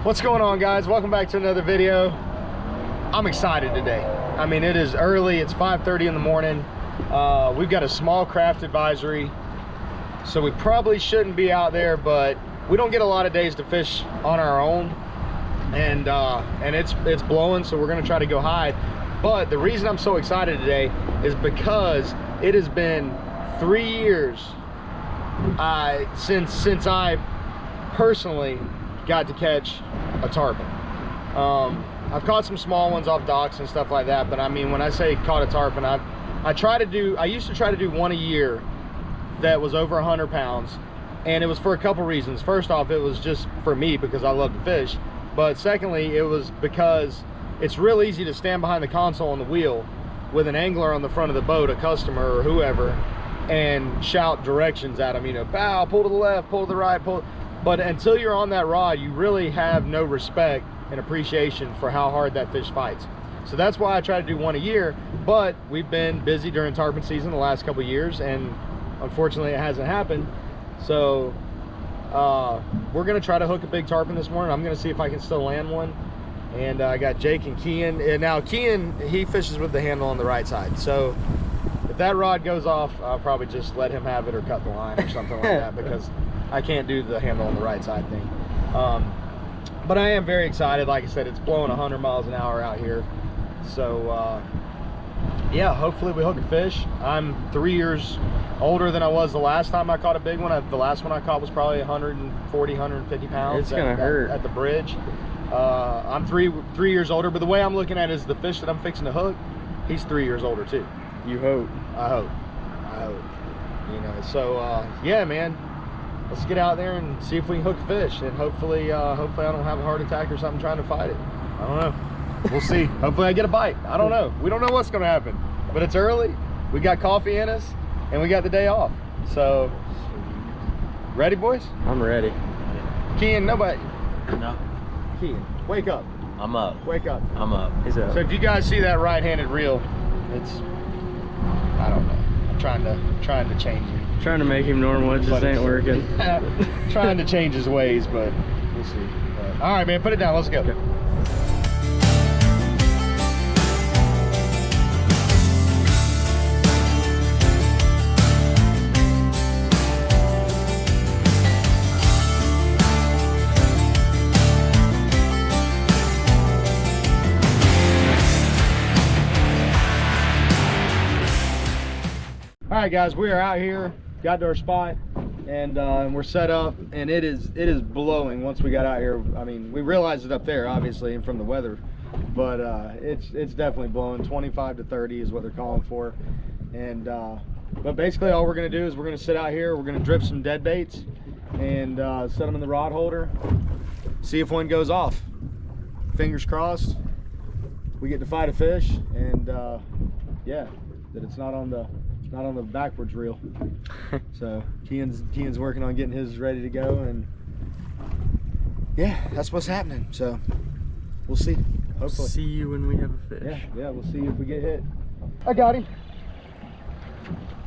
What's going on, guys? Welcome back to another video. I'm excited today. I mean, it is early. It's 5:30 in the morning. We've got a small craft advisory, so we probably shouldn't be out there, but we don't get a lot of days to fish on our own, and it's blowing, so we're gonna try to go hide. But the reason I'm so excited today is because it has been 3 years since I personally got to catch a tarpon. I've caught some small ones off docks and stuff like that, but I mean, when I say caught a tarpon, I used to try to do one a year that was over 100 pounds, and it was for a couple reasons. First off, it was just for me because I love to fish, but secondly, it was because it's real easy to stand behind the console on the wheel with an angler on the front of the boat, a customer or whoever, and shout directions at them, you know, bow, pull to the left, pull to the right, pull. But until you're on that rod, you really have no respect and appreciation for how hard that fish fights. So that's why I try to do one a year, but we've been busy during tarpon season the last couple of years, and unfortunately it hasn't happened. So we're gonna try to hook a big tarpon this morning. I'm gonna see if I can still land one. And I got Jake and Kian. And now Kian, he fishes with the handle on the right side. So if that rod goes off, I'll probably just let him have it or cut the line or something like that, because I can't do the handle on the right side thing. But I am very excited. Like I said, it's blowing 100 miles an hour out here. So yeah, hopefully we hook a fish. I'm 3 years older than I was the last time I caught a big one. The last one I caught was probably 140, 150 pounds. It's gonna hurt at the bridge. I'm three years older, but the way I'm looking at it is the fish that I'm fixing to hook, he's 3 years older too. You hope. I hope. You know, so yeah, man, let's get out there and see if we can hook a fish, and hopefully I don't have a heart attack or something trying to fight it. I don't know. We'll see. Hopefully I get a bite. I don't know. We don't know what's gonna happen, but it's early. We got coffee in us, and we got the day off. So, ready, boys? I'm ready. Kian, nobody. No. Kian, wake up. I'm up. Wake up. I'm up. He's up. So if you guys see that right-handed reel, it's, I don't know. I'm trying to change him. Trying to make him normal, it just ain't working. Trying to change his ways, but we'll see. But, all right, man, put it down. Let's go. Okay. All right, guys, we are out here, got to our spot, and we're set up, and it is blowing once we got out here. I mean, we realized it up there, obviously, and from the weather, but it's definitely blowing. 25 to 30 is what they're calling for. And but basically all we're gonna do is we're gonna sit out here, we're gonna drift some dead baits and set them in the rod holder, see if one goes off. Fingers crossed we get to fight a fish, and yeah, that it's not on the backwards reel. So Kian's working on getting his ready to go, and yeah, that's what's happening. So we'll see. Hopefully. See you when we have a fish. Yeah, we'll see if we get hit. I got him.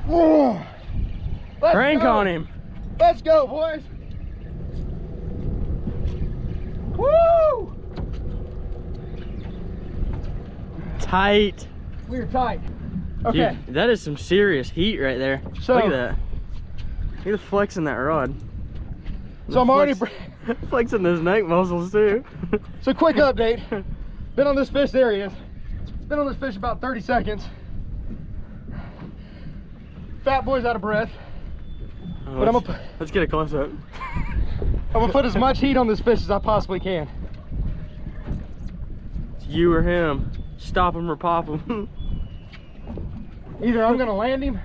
Oh, Crank on him. Let's go, boys. Woo! Tight. We're tight. Okay. Dude, that is some serious heat right there. So, look at that. Look at the flex in that rod. So I'm already flexing those neck muscles too. So quick update. Been on this fish, there he is. Been on this fish about 30 seconds. Fat boy's out of breath. Oh, But let's get a close up. I'm gonna put as much heat on this fish as I possibly can. It's you or him. Stop him or pop him. Either I'm gonna land him,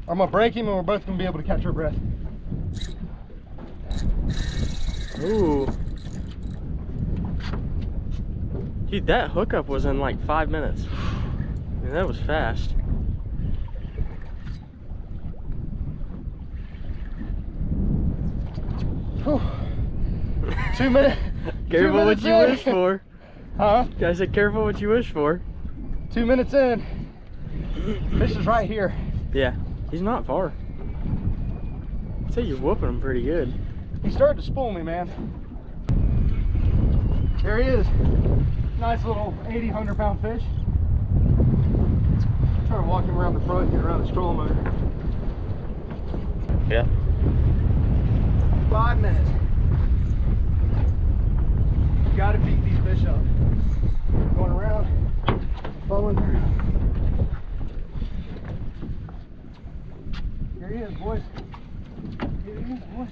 or I'm gonna break him, and we're both gonna be able to catch our breath. Ooh. Dude, that hookup was in like 5 minutes. I mean, that was fast. Whew. 2 minutes. Careful what you wish for. Huh? I said careful what you wish for. 2 minutes in. Fish is right here. Yeah, he's not far. I'd say you're whooping him pretty good. He's starting to spool me, man. There he is. Nice little 80, 100-pound fish. Try to walk him around the front, get around his trolling motor. Yeah. 5 minutes. You gotta beat these fish up. Going around, following through. Here he is, boys. Here he is, boys.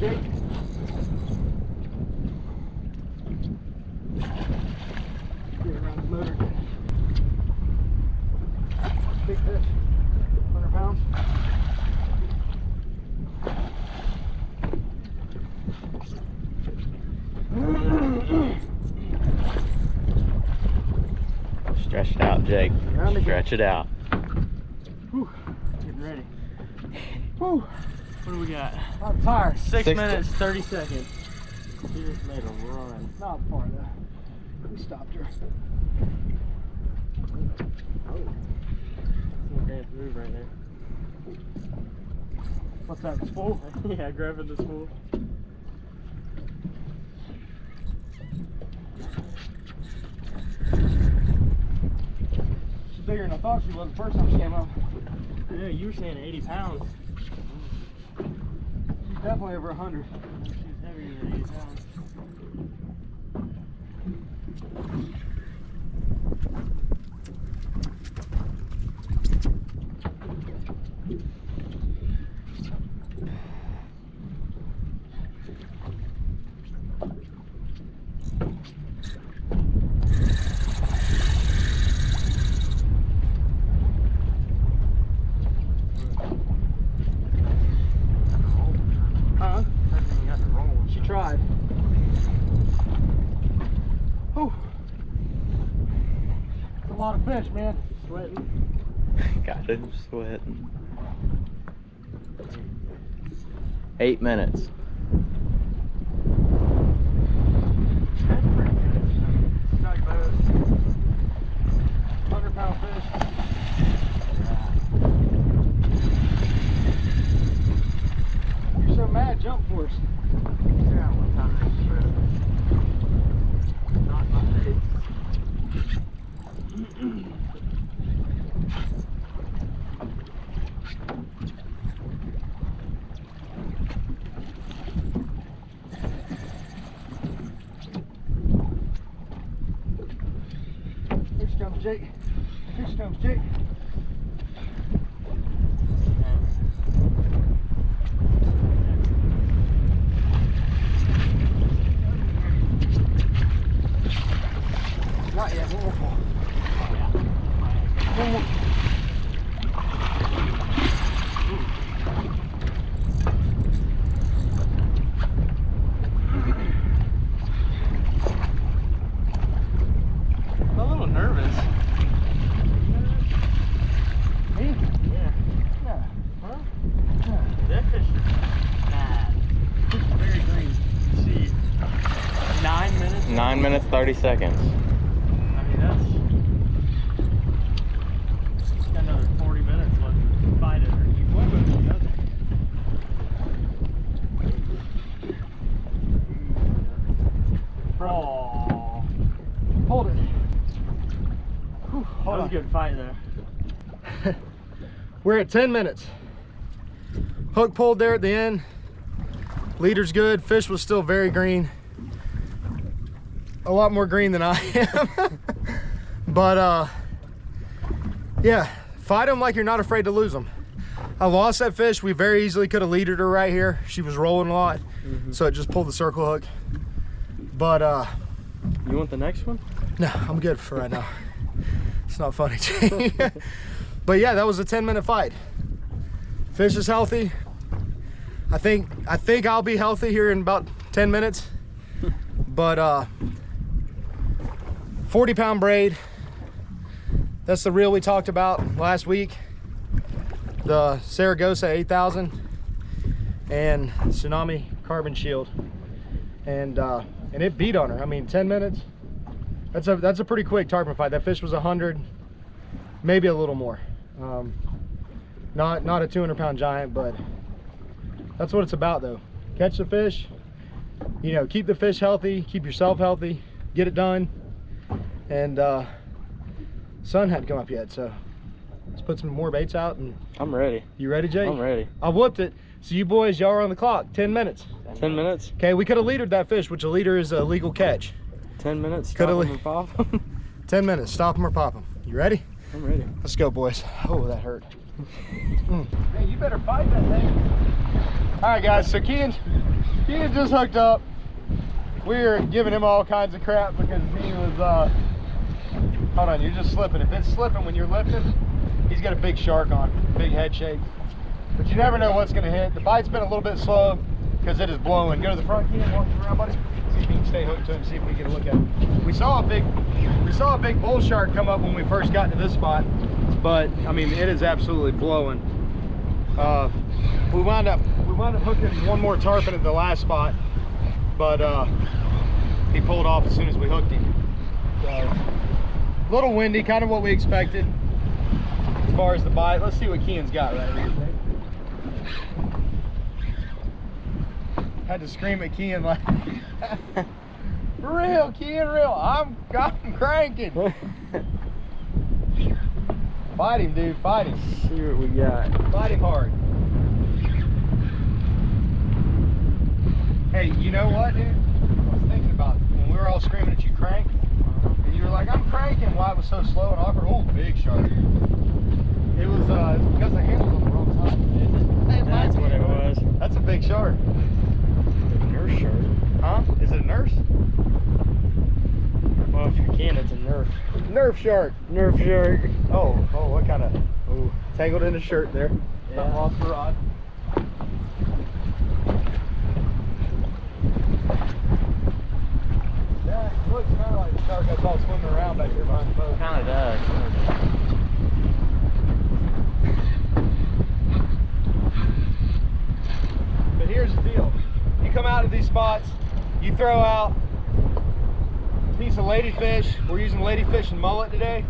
Jake. Get around the motor again. Big fish, 100 pounds. Stretch it out, Jake. Stretch it out. Whew. Getting ready. Whew. What do we got? I'm tired. 6 minutes, 30 seconds. She just made a run. Not far though. We stopped her. Oh. Some damn move right there. What's that, the spool? Yeah, grabbing the spool. She's bigger than I thought she was the first time she came up. Yeah, you were saying 80 pounds. She's definitely over 100. She's heavier than 80 pounds. She tried. Oh, a lot of fish, man. Sweating. Got him sweating. 8 minutes. That's pretty good. Snug boat. 100-pound fish. You're so mad, jump for us. Yeah, one time not my face. Here comes Jake. Here comes Jake. Not yet, one more fall. One more. I'm a little nervous. Me? Yeah. Yeah. Huh? Yeah. That fish is bad. It's very green. See, 9 minutes? 9 minutes, 30 seconds. I mean, that's got another 40 minutes left to fight it. Or keep one with it, doesn't it? Oh, Hold it. Whew, that hold was on. a good fight there. We're at 10 minutes. Hook pulled there at the end. Leader's good. Fish was still very green. A lot more green than I am. But yeah, fight them like you're not afraid to lose them. I lost that fish. We very easily could have leadered her right here. She was rolling a lot, so it just pulled the circle hook. But You want the next one? no, I'm good for right now. It's not funny. But yeah, that was a 10-minute fight. Fish is healthy. I think I'll be healthy here in about 10 minutes. But 40-pound braid. That's the reel we talked about last week. The Saragosa 8000 and Tsunami Carbon Shield. and it beat on her. I mean, 10 minutes. That's a pretty quick tarpon fight. That fish was 100, maybe a little more. Not a 200-pound giant, but that's what it's about, though. Catch the fish, you know, keep the fish healthy, keep yourself healthy, get it done. And sun hadn't come up yet, so let's put some more baits out. And I'm ready. you ready, Jake? I'm ready. I whooped it. So you boys, y'all are on the clock. 10 minutes. 10 minutes? Okay, we could have leadered that fish, which a leader is a legal catch. 10 minutes? Coulda Stop 'em and pop 'em? 10 minutes, stop them or pop them. You ready? I'm ready. Let's go, boys. Oh, that hurt. Man, you better fight that thing. All right, guys, so Kean just hooked up. We're giving him all kinds of crap because he was, hold on, you're just slipping. If it's slipping when you're lifting, he's got a big shark on, big head shake. But you never know what's gonna hit. The bite's been a little bit slow because it is blowing. Go to the front, Kean, walk around, buddy. See if you can stay hooked to him, see if we get a look at him. We saw a big bull shark come up when we first got to this spot, but I mean, it is absolutely blowing. We wound up hooking one more tarpon at the last spot, but he pulled off as soon as we hooked him. A little windy, kind of what we expected as far as the bite. Let's see what Kean's got right here. Had to scream at Kean like, for real, Kean, real. I'm cranking. Fight him, dude. Fight him. See what we got. Fight him hard. Hey, you know what, dude? I was thinking about when we were all screaming at you crank, and you were like, I'm cranking. Why it was so slow and awkward? Oh, big shark. It was because the handle's on the wrong side. Hey, That's what it was. That's a big shark. Nurse shark. Huh? Is it a nurse? Well, if you can, it's a nerf. Nerf shark. Nerf shark. Oh, what kind of? Oh, tangled in the shirt there. Yeah. Lost the rod. That looks kind of like the shark I saw swimming around back here behind the boat. Kind of does. But here's the deal. You come out to these spots, you throw out a piece of ladyfish. We're using ladyfish and mullet today.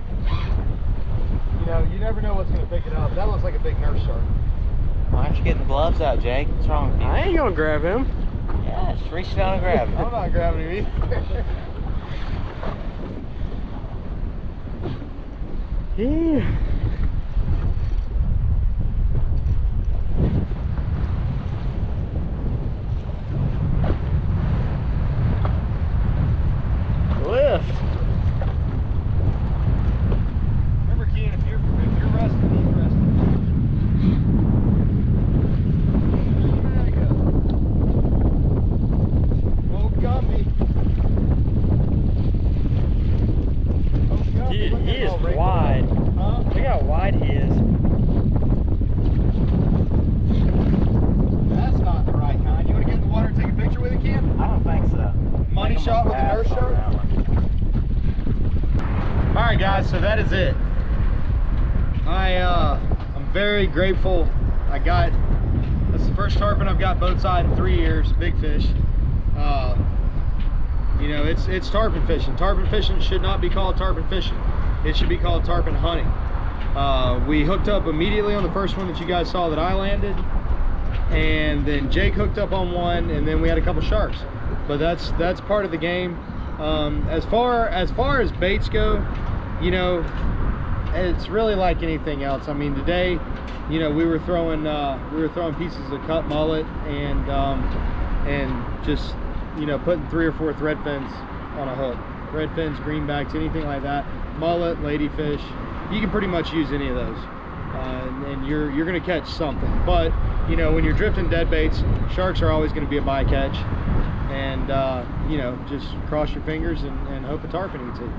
You know, you never know what's going to pick it up. That looks like a big nurse shark. Why aren't you getting the gloves out, Jake? What's wrong with you? I ain't gonna grab him. Yeah, just reach down and grab him. I'm not grabbing him either. Yeah. Lift. Remember, Kean, if you're resting, he's resting. There you go. Oh, Gumby. Oh, Gumby. Dude, Look at he him is all wrinkled. wide. Huh? Look how wide he is. That's not the right kind. You want to get in the water and take a picture with it, Kean? I don't think so. Money shot with a nurse shark? All right, guys, so that is it. I'm very grateful. That's the first tarpon I've got boat side in 3 years, big fish. You know, it's tarpon fishing. Tarpon fishing should not be called tarpon fishing. It should be called tarpon hunting. We hooked up immediately on the first one that you guys saw that I landed, and then Jake hooked up on one, and then we had a couple sharks. But that's part of the game. As far as baits go, you know, it's really like anything else. I mean, today, you know, we were throwing pieces of cut mullet and just, you know, putting 3 or 4 thread fins on a hook. Red fins, greenbacks, anything like that. Mullet, ladyfish, you can pretty much use any of those, and you're gonna catch something. But you know, when you're drifting dead baits, sharks are always going to be a bycatch, and you know, just cross your fingers and hope a tarpon eats it.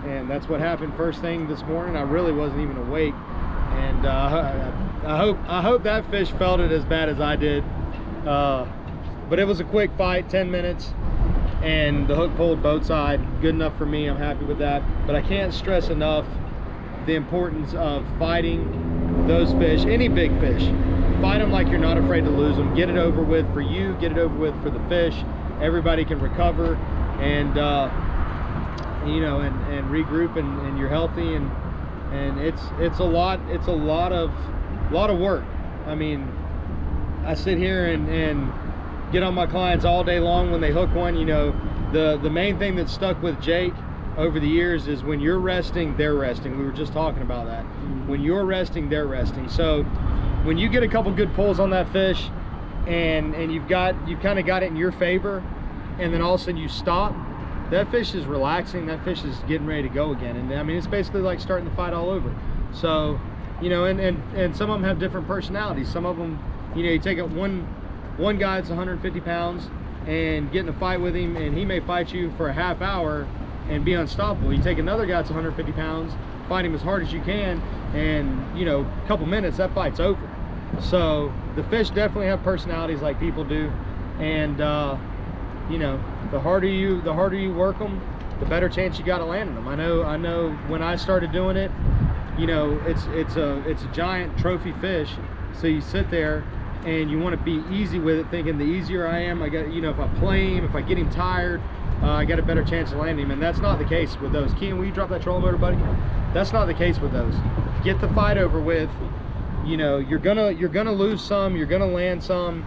And that's what happened first thing this morning. I really wasn't even awake, and I hope that fish felt it as bad as I did. But it was a quick fight, 10 minutes, and the hook pulled boat side. Good enough for me. I'm happy with that. But I can't stress enough the importance of fighting those fish, any big fish. Fight them like you're not afraid to lose them. Get it over with for you, get it over with for the fish, everybody can recover and you know, and regroup, and you're healthy, and it's a lot of work. I mean, I sit here and get on my clients all day long when they hook one. You know, the main thing that stuck with Jake over the years is when you're resting, they're resting. We were just talking about that. When you're resting, they're resting. So when you get a couple good pulls on that fish, and you've kind of got it in your favor, and then all of a sudden you stop, that fish is relaxing, that fish is getting ready to go again. And I mean, it's basically like starting the fight all over. So, you know, and some of them have different personalities. Some of them, you know, you take up one guy that's 150 pounds and get in a fight with him, and he may fight you for a half hour and be unstoppable. You take another guy that's 150 pounds, fight him as hard as you can, and, you know, a couple minutes, that fight's over. So the fish definitely have personalities like people do, and you know, the harder you work them, the better chance you got of landing them. I know when I started doing it, you know, it's a giant trophy fish, so you sit there and you want to be easy with it, thinking the easier I am, I got, you know, if I play him, if I get him tired, I got a better chance of landing him. And that's not the case with those. Kean, will you drop that trolling motor, buddy? That's not the case with those. Get the fight over with. You know, you're gonna lose some, you're gonna land some,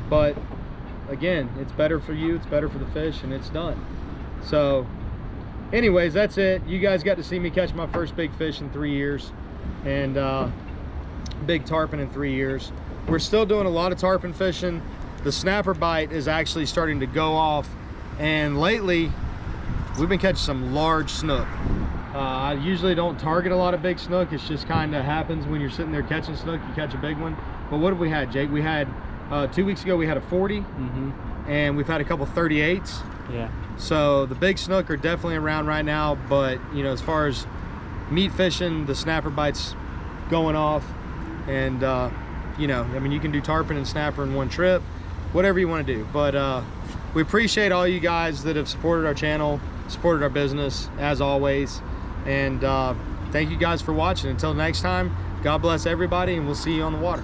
but again, it's better for you, it's better for the fish, and it's done. So anyways, that's it. You guys got to see me catch my first big fish in 3 years, and big tarpon in 3 years. We're still doing a lot of tarpon fishing. The snapper bite is actually starting to go off, and lately we've been catching some large snook. I usually don't target a lot of big snook. It's just kind of happens when you're sitting there catching snook, you catch a big one. But what have we had, Jake? We had 2 weeks ago we had a 40, and we've had a couple 38s. Yeah. So the big snook are definitely around right now, but you know, as far as meat fishing, the snapper bite's going off, and you know, I mean, you can do tarpon and snapper in one trip, whatever you want to do. But we appreciate all you guys that have supported our channel, supported our business, as always. And thank you guys for watching. Until next time, God bless everybody, and we'll see you on the water.